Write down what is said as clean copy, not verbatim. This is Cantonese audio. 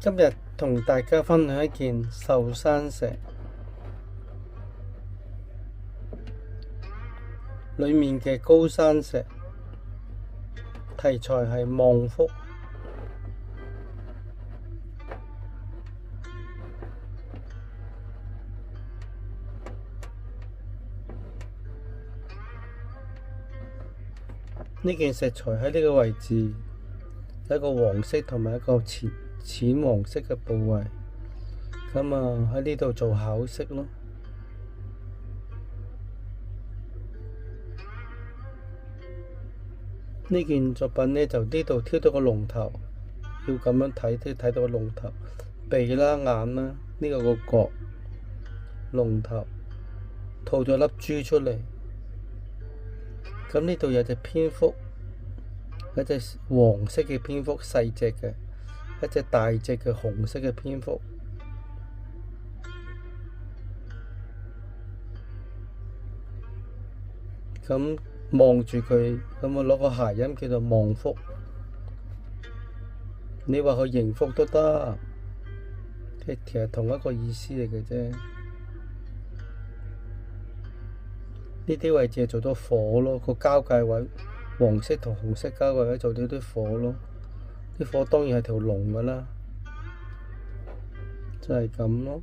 今日同大家分享一件壽山石，裏面嘅高山石，題材係望福。呢件石材喺呢個位置，有一個黃色同埋一個淺黃色嘅部位，咁啊喺呢度做巧色咯。呢件作品呢，就呢度挑到個龍頭，要咁樣睇睇到個龍頭、鼻啦、眼啦，呢個個角、龍頭，吐咗粒珠出嚟。咁呢度有隻蝙蝠，一隻黃色嘅蝙蝠，細隻嘅，一隻大隻嘅紅色嘅蝙蝠。咁望住佢，咁我攞個諧音叫做望福。你話佢迎福都得，其實同一個意思嚟嘅啫。呢啲位置係做到火咯，個交界位，黃色同紅色交界位做到啲火咯。啲火當然係條龍㗎啦，就係咁咯。